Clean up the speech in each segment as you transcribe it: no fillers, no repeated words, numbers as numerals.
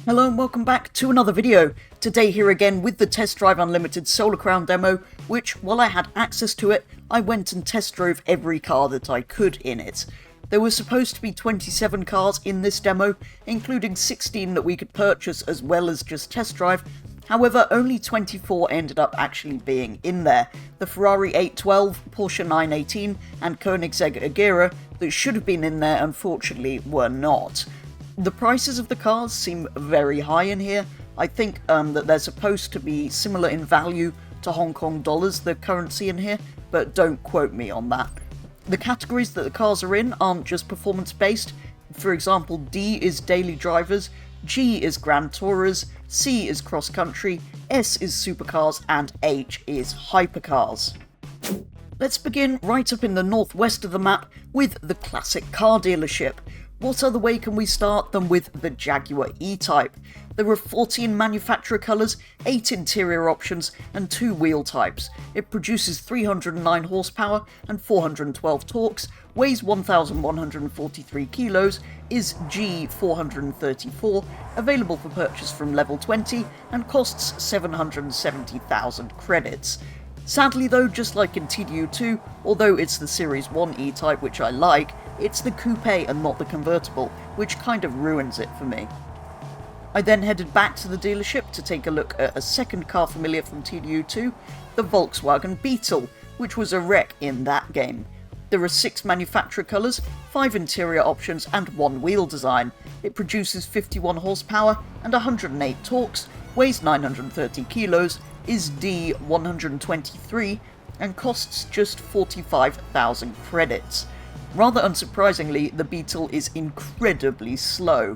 Hello and welcome back to another video. Today here again with the Test Drive Unlimited Solar Crown demo, which, while I had access to it, I went and test drove every car that I could in it. There were supposed to be 27 cars in this demo, including 16 that we could purchase as well as just test drive. However, only 24 ended up actually being in there. The Ferrari 812, Porsche 918 and Koenigsegg Agera that should have been in there unfortunately were not. The prices of the cars seem very high in here. I think that they're supposed to be similar in value to Hong Kong dollars, the currency in here, but don't quote me on that. The categories that the cars are in aren't just performance based. For example, D is daily drivers, G is grand tourers, C is cross country, S is supercars, and H is hypercars. Let's begin right up in the northwest of the map with the classic car dealership. What other way can we start than with the Jaguar E-Type? There are 14 manufacturer colours, 8 interior options and 2 wheel types. It produces 309 horsepower and 412 torques, weighs 1,143 kilos, is G434, available for purchase from level 20 and costs 770,000 credits. Sadly though, just like in TDU2, although it's the Series 1 E-Type which I like, it's the coupe and not the convertible, which kind of ruins it for me. I then headed back to the dealership to take a look at a second car familiar from TDU2, the Volkswagen Beetle, which was a wreck in that game. There are 6 manufacturer colours, 5 interior options and 1 wheel design. It produces 51 horsepower and 108 torques, weighs 930 kilos, is D123 and costs just 45,000 credits. Rather unsurprisingly, the Beetle is incredibly slow.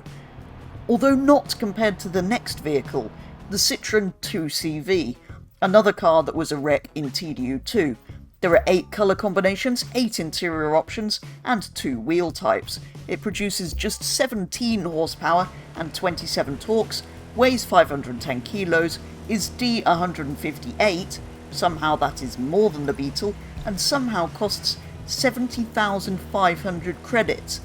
Although not compared to the next vehicle, the Citroën 2CV, another car that was a wreck in TDU2. There are 8 colour combinations, 8 interior options, and 2 wheel types. It produces just 17 horsepower and 27 torques, weighs 510 kilos, is D158, somehow that is more than the Beetle, and somehow costs 70,500 credits.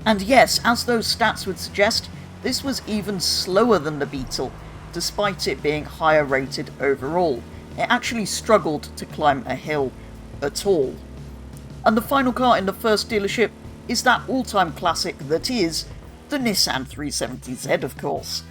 And yes, as those stats would suggest, this was even slower than the Beetle, despite it being higher rated overall. It actually struggled to climb a hill at all. And the final car in the first dealership is that all-time classic that is the Nissan 370Z, of course.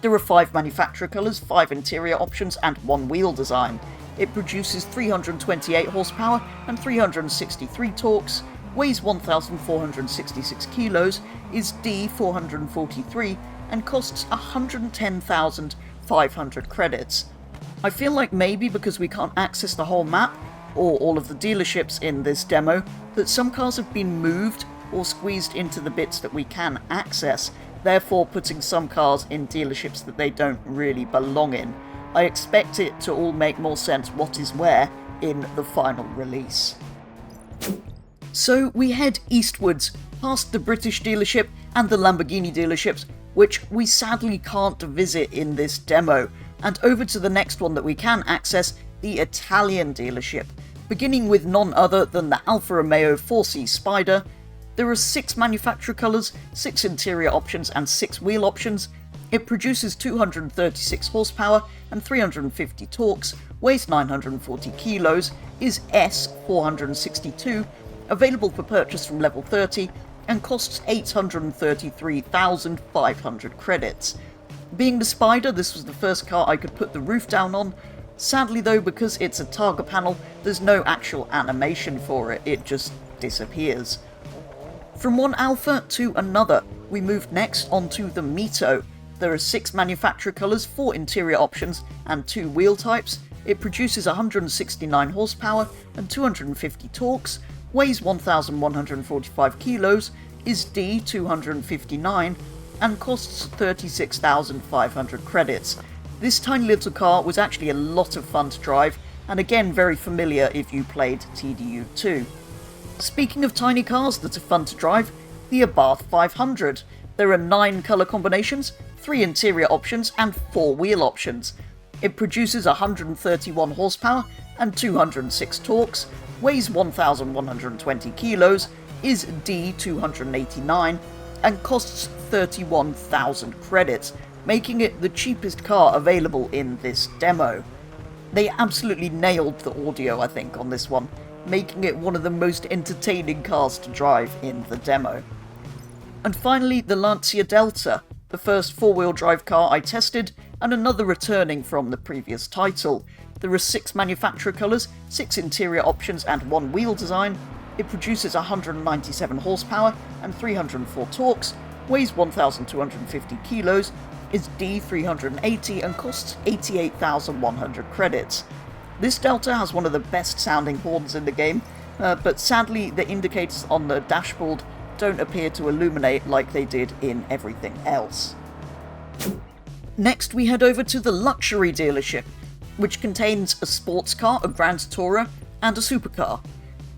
There are 5 manufacturer colours, 5 interior options and 1 wheel design. It produces 328 horsepower and 363 torques, weighs 1,466 kilos, is D443 and costs 110,500 credits. I feel like maybe because we can't access the whole map, or all of the dealerships in this demo, that some cars have been moved or squeezed into the bits that we can access, therefore putting some cars in dealerships that they don't really belong in. I expect it to all make more sense what is where in the final release. So we head eastwards, past the British dealership and the Lamborghini dealerships, which we sadly can't visit in this demo, and over to the next one that we can access, the Italian dealership, beginning with none other than the Alfa Romeo 4C Spider. There are 6 manufacturer colours, 6 interior options and 6 wheel options. It produces 236 horsepower and 350 torques, weighs 940 kilos, is S462, available for purchase from level 30, and costs 833,500 credits. Being the Spider, this was the first car I could put the roof down on. Sadly though, because it's a Targa panel, there's no actual animation for it, it just disappears. From one Alfa to another, we moved next onto the Mito. There are 6 manufacturer colours, 4 interior options and 2 wheel types. It produces 169 horsepower and 250 torques, weighs 1,145 kilos, is D259 and costs 36,500 credits. This tiny little car was actually a lot of fun to drive, and again very familiar if you played TDU2. Speaking of tiny cars that are fun to drive, the Abarth 500. There are 9 colour combinations, 3 interior options and 4 wheel options. It produces 131 horsepower and 206 torques, weighs 1,120 kilos, is D289 and costs 31,000 credits, making it the cheapest car available in this demo. They absolutely nailed the audio, I think, on this one, making it one of the most entertaining cars to drive in the demo. And finally, the Lancia Delta, the first four-wheel drive car I tested, and another returning from the previous title. There are 6 manufacturer colours, 6 interior options and 1 wheel design. It produces 197 horsepower and 304 torques, weighs 1,250 kilos, is D380 and costs 88,100 credits. This Delta has one of the best sounding horns in the game, but sadly the indicators on the dashboard don't appear to illuminate like they did in everything else. Next we head over to the luxury dealership, which contains a sports car, a Grand Tourer, and a supercar.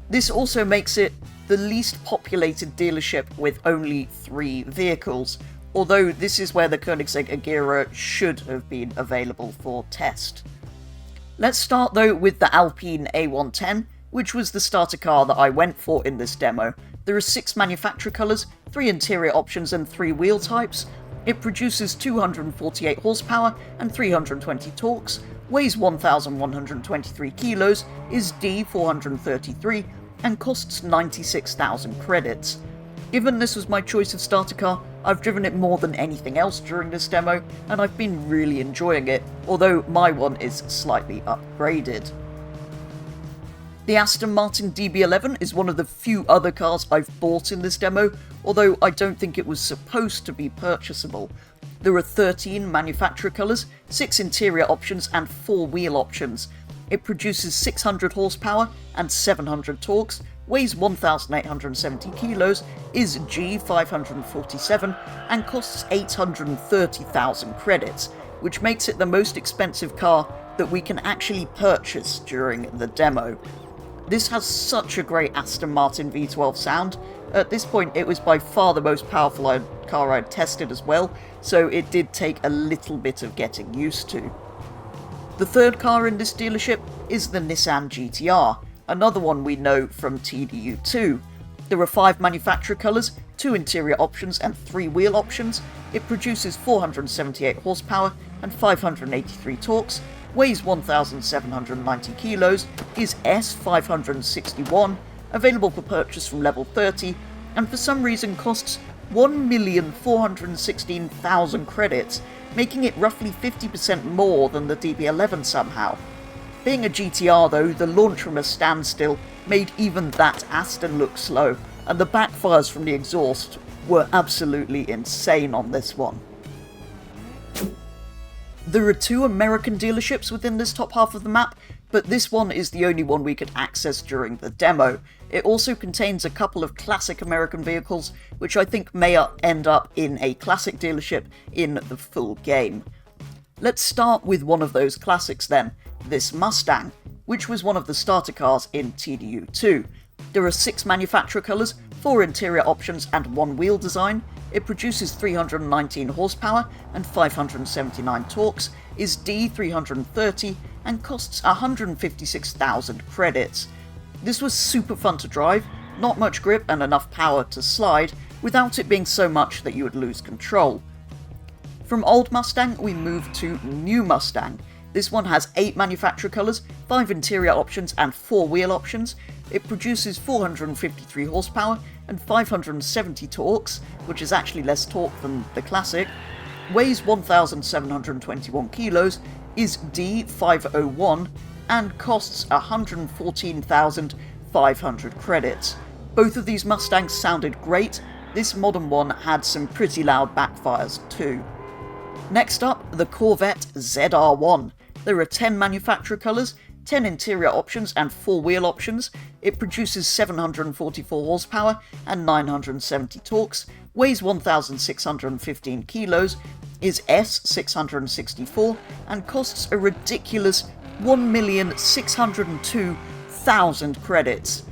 This also makes it the least populated dealership with only 3 vehicles, although this is where the Koenigsegg Agera should have been available for test. Let's start though with the Alpine A110, which was the starter car that I went for in this demo. There are 6 manufacturer colours, 3 interior options and 3 wheel types. It produces 248 horsepower and 320 torques, weighs 1,123 kilos, is D433 and costs 96,000 credits. Given this was my choice of starter car, I've driven it more than anything else during this demo, and I've been really enjoying it, although my one is slightly upgraded. The Aston Martin DB11 is one of the few other cars I've bought in this demo, although I don't think it was supposed to be purchasable. There are 13 manufacturer colours, 6 interior options and 4 wheel options. It produces 600 horsepower and 700 torques, weighs 1,870 kilos, is G547 and costs 830,000 credits, which makes it the most expensive car that we can actually purchase during the demo. This has such a great Aston Martin V12 sound. At this point it was by far the most powerful car I'd tested as well, so it did take a little bit of getting used to. The third car in this dealership is the Nissan GT-R, another one we know from TDU2. There are 5 manufacturer colours, 2 interior options and 3 wheel options. It produces 478 horsepower and 583 torques, weighs 1,790 kilos, is S561, available for purchase from level 30, and for some reason costs 1,416,000 credits, making it roughly 50% more than the DB11 somehow. Being a GTR though, the launch from a standstill made even that Aston look slow, and the backfires from the exhaust were absolutely insane on this one. There are 2 American dealerships within this top half of the map, but this one is the only one we could access during the demo. It also contains a couple of classic American vehicles, which I think may end up in a classic dealership in the full game. Let's start with one of those classics then, this Mustang, which was one of the starter cars in TDU2. There are 6 manufacturer colours, 4 interior options and 1 wheel design. It produces 319 horsepower and 579 torques, is D330 and costs 156,000 credits. This was super fun to drive, not much grip and enough power to slide, without it being so much that you would lose control. From old Mustang we move to new Mustang. This one has 8 manufacturer colours, 5 interior options and 4 wheel options. It produces 453 horsepower and 570 torques, which is actually less torque than the classic, weighs 1,721 kilos, is D501 and costs 114,500 credits. Both of these Mustangs sounded great. This modern one had some pretty loud backfires too. Next up, the Corvette ZR1. There are 10 manufacturer colours, 10 interior options and 4 wheel options. It produces 744 horsepower and 970 torques, weighs 1,615 kilos, is S664 and costs a ridiculous 1,602,000 credits.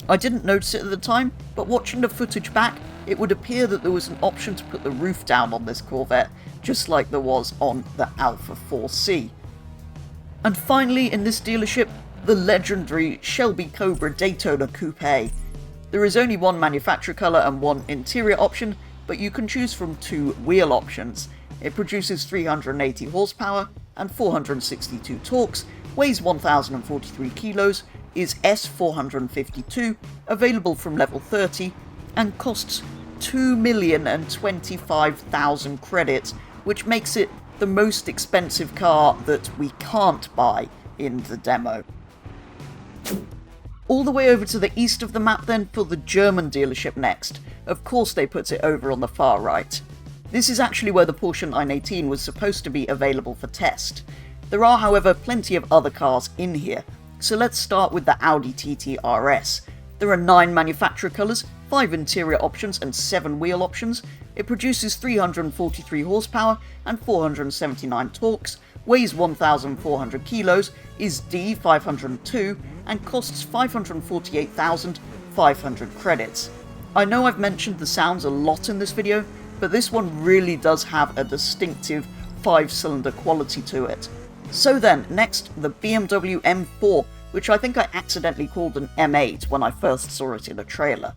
I didn't notice it at the time, but watching the footage back, it would appear that there was an option to put the roof down on this Corvette, just like there was on the Alpha 4C. And finally in this dealership, the legendary Shelby Cobra Daytona Coupe. There is only 1 manufacturer colour and 1 interior option. but you can choose from two wheel options. It produces 380 horsepower and 462 torques, weighs 1043 kilos, is S452, available from level 30, and costs 2,025,000 credits, which makes it the most expensive car that we can't buy in the demo. All the way over to the east of the map then for the German dealership next. Of course they put it over on the far right. This is actually where the Porsche 918 was supposed to be available for test. There are, however, plenty of other cars in here, so let's start with the Audi TT RS. There are 9 manufacturer colours, 5 interior options and 7 wheel options. It produces 343 horsepower and 479 torques, weighs 1,400 kilos, is D502, and costs 548,500 credits. I know I've mentioned the sounds a lot in this video, but this one really does have a distinctive 5-cylinder quality to it. So then, next, the BMW M4, which I think I accidentally called an M8 when I first saw it in a trailer.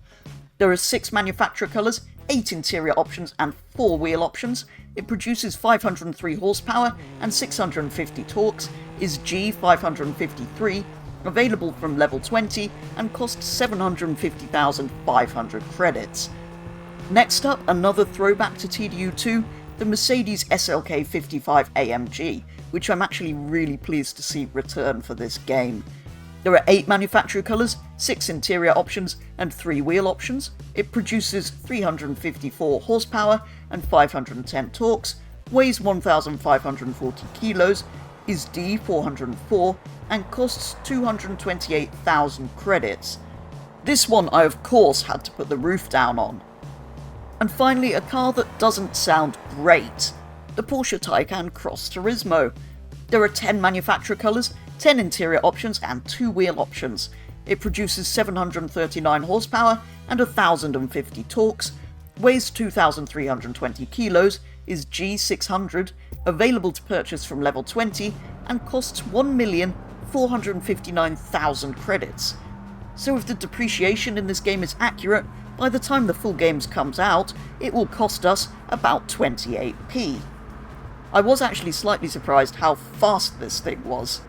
There are 6 manufacturer colours, 8 interior options and 4 wheel options. It produces 503 horsepower and 650 torques, is G553, available from level 20, and costs 750,500 credits. Next up, another throwback to TDU2, the Mercedes SLK 55 AMG, which I'm actually really pleased to see return for this game. There are 8 manufacturer colours, 6 interior options and 3 wheel options. It produces 354 horsepower and 510 torques, weighs 1,540 kilos, is D404 and costs 228,000 credits. This one I of course had to put the roof down on. And finally, a car that doesn't sound great, the Porsche Taycan Cross Turismo. There are 10 manufacturer colours, 10 interior options and 2 wheel options. It produces 739 horsepower and 1,050 torques, weighs 2,320 kilos, is G600, available to purchase from level 20, and costs 1,459,000 credits. So if the depreciation in this game is accurate, by the time the full game comes out, it will cost us about 28p. I was actually slightly surprised how fast this thing was.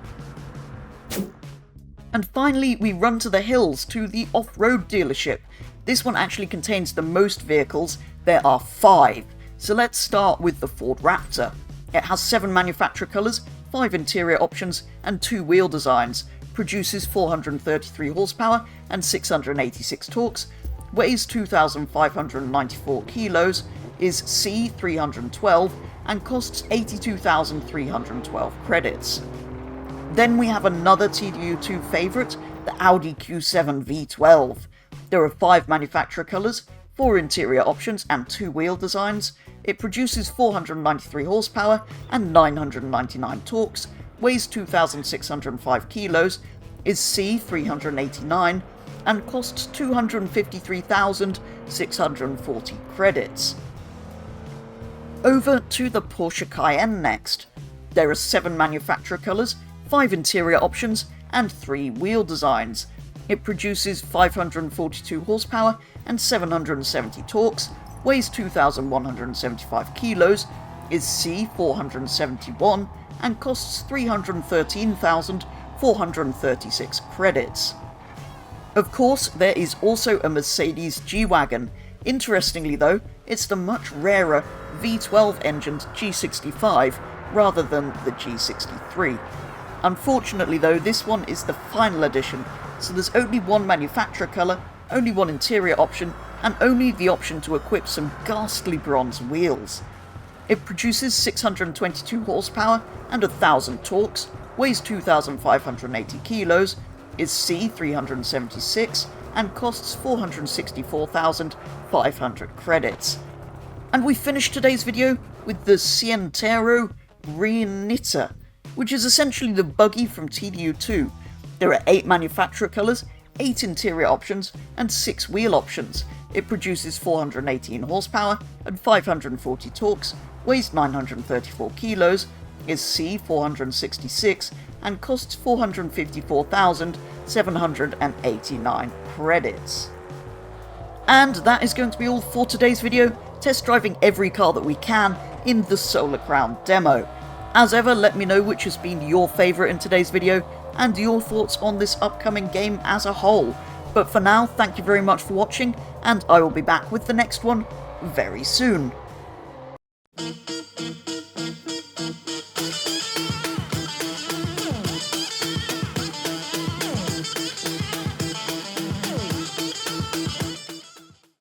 And finally, we run to the hills to the off-road dealership. This one actually contains the most vehicles. There are 5. So let's start with the Ford Raptor. It has 7 manufacturer colours, 5 interior options and 2 wheel designs, produces 433 horsepower and 686 torques, weighs 2,594 kilos, is C312 and costs 82,312 credits. Then we have another TDU2 favourite, the Audi Q7 V12. There are 5 manufacturer colours, 4 interior options and 2 wheel designs. It produces 493 horsepower and 999 torques, weighs 2,605 kilos, is C389 and costs 253,640 credits. Over to the Porsche Cayenne next. There are 7 manufacturer colours, 5 interior options and 3 wheel designs. It produces 542 horsepower and 770 torques, weighs 2,175 kilos, is C471 and costs 313,436 credits. Of course, there is also a Mercedes G-Wagon. Interestingly though, it's the much rarer V12 engined G65 rather than the G63. Unfortunately though, this one is the final edition, so there's only 1 manufacturer colour, only 1 interior option, and only the option to equip some ghastly bronze wheels. It produces 622 horsepower and 1,000 torques, weighs 2,580 kilos, is C376, and costs 464,500 credits. And we finish today's video with the Cientaro Reinita, which is essentially the buggy from TDU2. There are 8 manufacturer colours, 8 interior options, and 6 wheel options. It produces 418 horsepower and 540 torques, weighs 934 kilos, is C466, and costs 454,789 credits. And that is going to be all for today's video, test driving every car that we can in the Solar Crown demo. As ever, let me know which has been your favourite in today's video, and your thoughts on this upcoming game as a whole. But for now, thank you very much for watching, and I will be back with the next one very soon.